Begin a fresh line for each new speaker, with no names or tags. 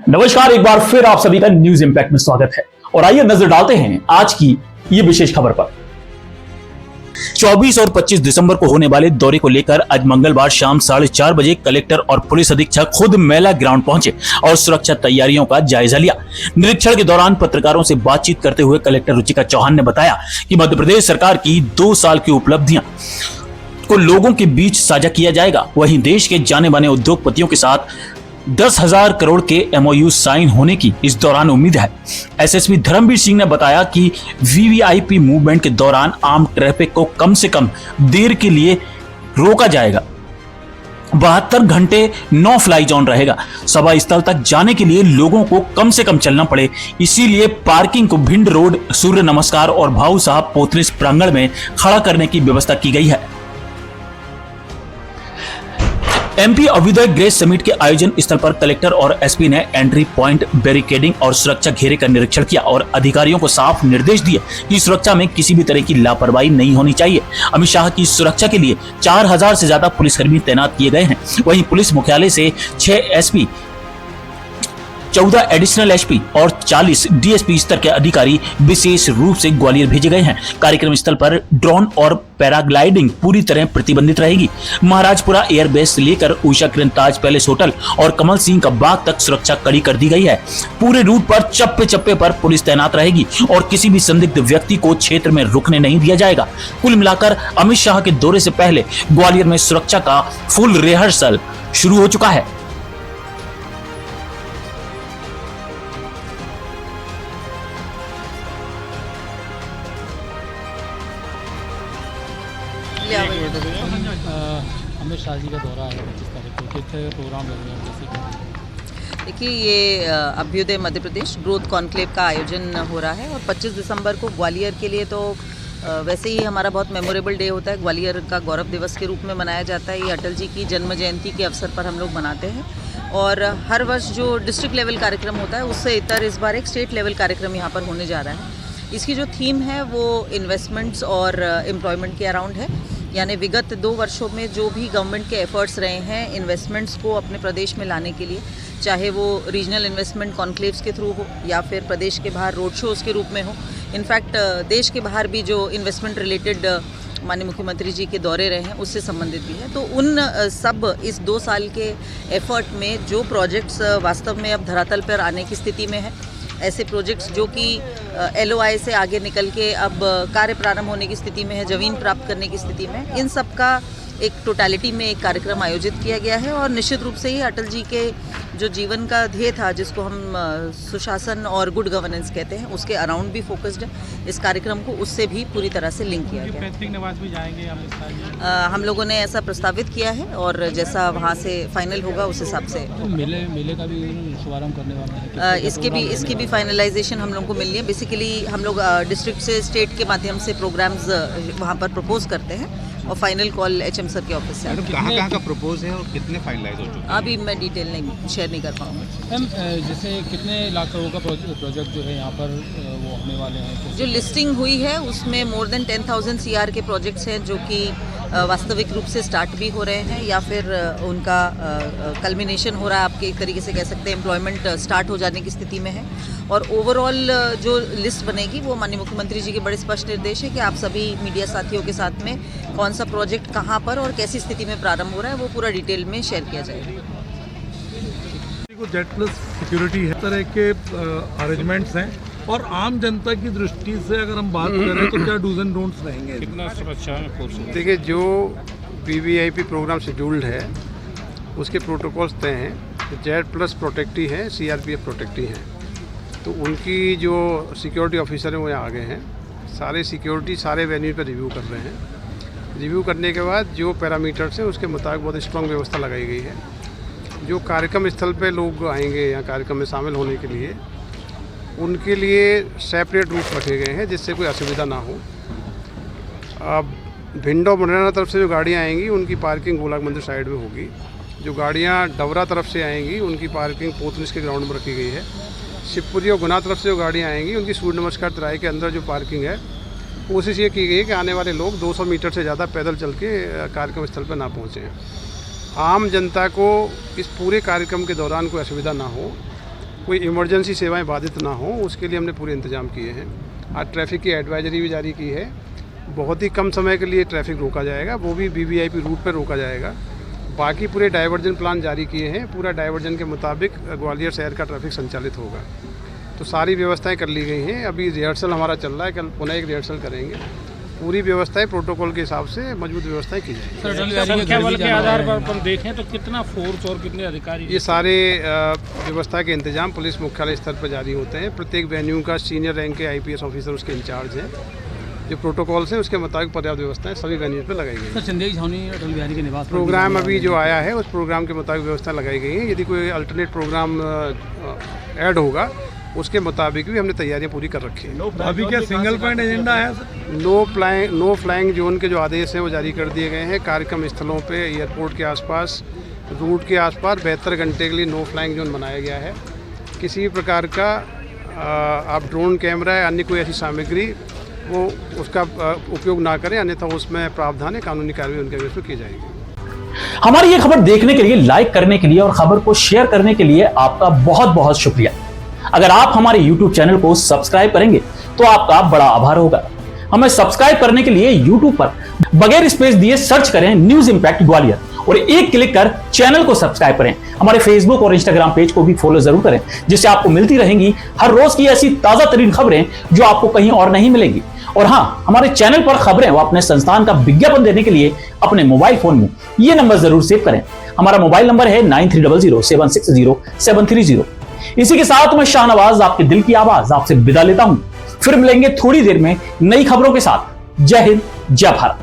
नमस्कार, एक बार फिर आप सभी का न्यूज इंपैक्ट में स्वागत है और आइए नजर डालते हैं आज की ये विशेष खबर पर। 24 और 25 दिसंबर को होने वाले दौरे को लेकर आज मंगलवार शाम 4:30 बजे कलेक्टर और पुलिस अधीक्षक खुद मेला ग्राउंड पहुंचे और सुरक्षा तैयारियों का जायजा लिया। निरीक्षण के दौरान पत्रकारों से बातचीत करते हुए कलेक्टर रुचिका चौहान ने बताया कि मध्य प्रदेश सरकार की 2 साल की उपलब्धियां को लोगों के बीच साझा किया जाएगा। वहीं देश के जाने माने उद्योगपतियों के साथ 10,000 करोड़ के MOU साइन होने की इस दौरान उम्मीद है। SSP धर्मवीर सिंह ने बताया कि VVIP मूवमेंट के दौरान आम ट्रैफिक को कम से कम देर के लिए रोका जाएगा। 72 घंटे नो फ्लाई जोन रहेगा। सभा स्थल तक जाने के लिए लोगों को कम से कम चलना पड़े, इसीलिए पार्किंग को भिंड रोड, सूर्य नमस्कार और भाऊ साहब पोतरिस प्रांगण में खड़ा करने की व्यवस्था की गई है। MP अभ्युदय ग्रेस समिट के आयोजन स्थल पर कलेक्टर और SP ने एंट्री पॉइंट, बैरिकेडिंग और सुरक्षा घेरे का निरीक्षण किया और अधिकारियों को साफ निर्देश दिए कि सुरक्षा में किसी भी तरह की लापरवाही नहीं होनी चाहिए। अमित शाह की सुरक्षा के लिए 4000 से ज्यादा पुलिसकर्मी तैनात किए गए हैं। वहीं पुलिस मुख्यालय से 6 SP, 14 एडिशनल SP और 40 DSP स्तर के अधिकारी विशेष रूप से ग्वालियर भेजे गए हैं। कार्यक्रम स्थल पर ड्रोन और पैराग्लाइडिंग पूरी तरह प्रतिबंधित रहेगी। महाराजपुरा एयरबेस से लेकर उषा किरण ताज पैलेस होटल और कमल सिंह का बाग तक सुरक्षा कड़ी कर दी गई है। पूरे रूट पर चप्पे चप्पे पर पुलिस तैनात रहेगी और किसी भी संदिग्ध व्यक्ति को क्षेत्र में रुकने नहीं दिया जाएगा। कुल मिलाकर अमित शाह के दौरे से पहले ग्वालियर में सुरक्षा का फुल रिहर्सल शुरू हो चुका है।
अमित शाह जी का दौरा है 25 तारीख को, कितने प्रोग्राम लगे हैं? जैसे
देखिए, ये अभ्युदय मध्य प्रदेश ग्रोथ कॉन्क्लेव का आयोजन हो रहा है और 25 दिसंबर को ग्वालियर के लिए तो वैसे ही हमारा बहुत मेमोरेबल डे होता है। ग्वालियर का गौरव दिवस के रूप में मनाया जाता है। ये अटल जी की जन्म जयंती के अवसर पर हम लोग मनाते हैं और हर वर्ष जो डिस्ट्रिक्ट लेवल कार्यक्रम होता है उससे इतर इस बार एक स्टेट लेवल कार्यक्रम यहाँ पर होने जा रहा है। इसकी जो थीम है वो इन्वेस्टमेंट्स और एम्प्लॉयमेंट के अराउंड है। यानी विगत 2 वर्षों में जो भी गवर्नमेंट के एफर्ट्स रहे हैं इन्वेस्टमेंट्स को अपने प्रदेश में लाने के लिए, चाहे वो रीजनल इन्वेस्टमेंट कॉन्क्लेव्स के थ्रू हो या फिर प्रदेश के बाहर रोड शोज़ के रूप में हो। इनफैक्ट देश के बाहर भी जो इन्वेस्टमेंट रिलेटेड माननीय मुख्यमंत्री जी के दौरे रहे हैं उससे संबंधित भी है। तो उन सब इस 2 साल के एफर्ट में जो प्रोजेक्ट्स वास्तव में अब धरातल पर आने की स्थिति में है, ऐसे प्रोजेक्ट्स जो कि LOI से आगे निकल के अब कार्य प्रारंभ होने की स्थिति में है, जमीन प्राप्त करने की स्थिति में, इन सब का एक टोटलिटी में एक कार्यक्रम आयोजित किया गया है। और निश्चित रूप से ही अटल जी के जो जीवन का ध्येय था, जिसको हम सुशासन और गुड गवर्नेंस कहते हैं, उसके अराउंड भी फोकस्ड है। इस कार्यक्रम को उससे भी पूरी तरह से लिंक किया गया है।
निवास भी जाएंगे
हम लोगों ने ऐसा प्रस्तावित किया है और जैसा वहाँ से फाइनल होगा उस हिसाब से
मेले का भी शुभारंभ करने वाले हैं।
इसकी भी फाइनलाइजेशन हम लोग को मिली है। बेसिकली हम लोग डिस्ट्रिक्ट से स्टेट के माध्यम से प्रोग्राम्स वहाँ पर प्रपोज करते हैं और फाइनल कॉल HM सर के ऑफिस से।
कहाँ का प्रपोज है और कितने फाइनलाइज हो चुके हैं?
अभी मैं डिटेल नहीं शेयर नहीं कर पाऊँगा।
मैम, जैसे कितने लाख करोड़ का प्रोजेक्ट जो है यहाँ पर वो होने वाले हैं?
जो लिस्टिंग हुई है उसमें मोर देन 10,000 CR के प्रोजेक्ट्स हैं जो कि वास्तविक रूप से स्टार्ट भी हो रहे हैं या फिर उनका कल्मिनेशन हो रहा है। आपके एक तरीके से कह सकते हैं एम्प्लॉयमेंट स्टार्ट हो जाने की स्थिति में है। और ओवरऑल जो लिस्ट बनेगी वो माननीय मुख्यमंत्री जी के बड़े स्पष्ट निर्देश है कि आप सभी मीडिया साथियों के साथ में कौन सा प्रोजेक्ट कहाँ पर और कैसी स्थिति में प्रारंभ हो रहा है वो पूरा डिटेल में शेयर किया जाएगा।
जेट प्लस सिक्योरिटी है, तरह के अरेंजमेंट्स हैं और आम जनता की दृष्टि से अगर हम बात करें तो क्या डूज एंड डोंट्स रहेंगे?
कितना सुरक्षा में फोर्स?
देखिए, जो VVIP प्रोग्राम शेड्यूल्ड है उसके प्रोटोकॉल्स तय हैं। जेट प्लस प्रोटेक्टी है, CRPF प्रोटेक्टी है, तो उनकी जो सिक्योरिटी ऑफिसर हैं वो यहाँ आ गए हैं। सारे सिक्योरिटी सारे वेन्यू पर रिव्यू कर रहे हैं। रिव्यू करने के बाद जो पैरामीटर्स हैं उसके मुताबिक बहुत स्ट्रॉन्ग व्यवस्था लगाई गई है। जो कार्यक्रम स्थल पे लोग आएंगे या कार्यक्रम में शामिल होने के लिए, उनके लिए सेपरेट रूट रखे गए हैं जिससे कोई असुविधा ना हो। अब भिंड और मुरैना तरफ से जो गाड़ियाँ आएंगी उनकी पार्किंग गोलाक मंदिर साइड में होगी। जो गाड़ियाँ डवरा तरफ से आएंगी उनकी पार्किंग पोतलिस के ग्राउंड में रखी गई है। शिवपुरी और गुना तरफ से जो गाड़ियाँ आएंगी उनकी सूर्य नमस्कार तिराहे के अंदर जो पार्किंग है, कोशिश ये की गई है कि आने वाले लोग 200 मीटर से ज़्यादा पैदल चल के कार्यक्रम स्थल पर ना पहुँचें। आम जनता को इस पूरे कार्यक्रम के दौरान कोई असुविधा ना हो, कोई इमरजेंसी सेवाएं बाधित ना हो, उसके लिए हमने पूरे इंतजाम किए हैं। आज ट्रैफिक की एडवाइजरी भी जारी की है। बहुत ही कम समय के लिए ट्रैफिक रोका जाएगा, वो भी वीवीआईपी रूट पर रोका जाएगा। बाकी पूरे डाइवर्जन प्लान जारी किए हैं। पूरा डाइवर्जन के मुताबिक ग्वालियर शहर का ट्रैफिक संचालित होगा। तो सारी व्यवस्थाएं कर ली गई हैं। अभी रिहर्सल हमारा चल रहा है, कल पुनः एक रिहर्सल करेंगे। पूरी व्यवस्थाएं प्रोटोकॉल के हिसाब से मजबूत व्यवस्थाएं की जाएंगी।
सर, अटल बिहारी
संख्या बल के आधार पर
पर
अपन देखें तो कितना फोर्स और कितने अधिकारी?
ये सारे व्यवस्था के इंतजाम पुलिस मुख्यालय स्तर पर जारी होते हैं। प्रत्येक वेन्यू का सीनियर रैंक के आईपीएस ऑफिसर उसके इंचार्ज हैं। जो प्रोटोकॉल्स हैं उसके मुताबिक पर्याप्त व्यवस्थाएं सभी वेन्यूज पर लगाई गई हैं।
चंदेरी छावनी अटल बिहारी के निवास
प्रोग्राम अभी जो आया है उस प्रोग्राम के मुताबिक व्यवस्था लगाई गई है। यदि कोई अल्टरनेट प्रोग्राम ऐड होगा उसके मुताबिक भी हमने तैयारियां पूरी कर रखी हैं।
अभी क्या सिंगल पॉइंट एजेंडा है सर?
नो फ्लाइंग जोन के जो आदेश हैं वो जारी कर दिए गए हैं। कार्यक्रम स्थलों पे, एयरपोर्ट के आसपास, रूट के आसपास 72 घंटे के लिए नो फ्लाइंग जोन बनाया गया है। किसी भी प्रकार का आप ड्रोन कैमरा या अन्य कोई ऐसी सामग्री वो उसका उपयोग ना करें, अन्यथा उसमें प्रावधान है, कानूनी कार्रवाई उनके विरुद्ध की जाएगी।
हमारी ये खबर देखने के लिए, लाइक करने के लिए और खबर को शेयर करने के लिए आपका बहुत बहुत शुक्रिया। अगर आप हमारे YouTube चैनल को सब्सक्राइब करेंगे तो आपका बड़ा आभार होगा। हमें सब्सक्राइब करने के लिए YouTube पर बगैर स्पेस दिए सर्च करें न्यूज इंपैक्ट ग्वालियर और एक क्लिक कर चैनल को सब्सक्राइब करें। हमारे फेसबुक और इंस्टाग्राम पेज को भी फॉलो जरूर करें, जिससे आपको मिलती रहेंगी हर रोज की ऐसी ताजा तरीन खबरें जो आपको कहीं और नहीं मिलेंगी। और हाँ, हमारे चैनल पर खबरें व अपने संस्थान का विज्ञापन देने के लिए अपने मोबाइल फोन में ये नंबर जरूर सेव करें। हमारा मोबाइल नंबर है 9300760730। इसी के साथ मैं शाहनवाज, आपके दिल की आवाज, आपसे विदा लेता हूं। फिर मिलेंगे थोड़ी देर में नई खबरों के साथ। जय हिंद, जय भारत।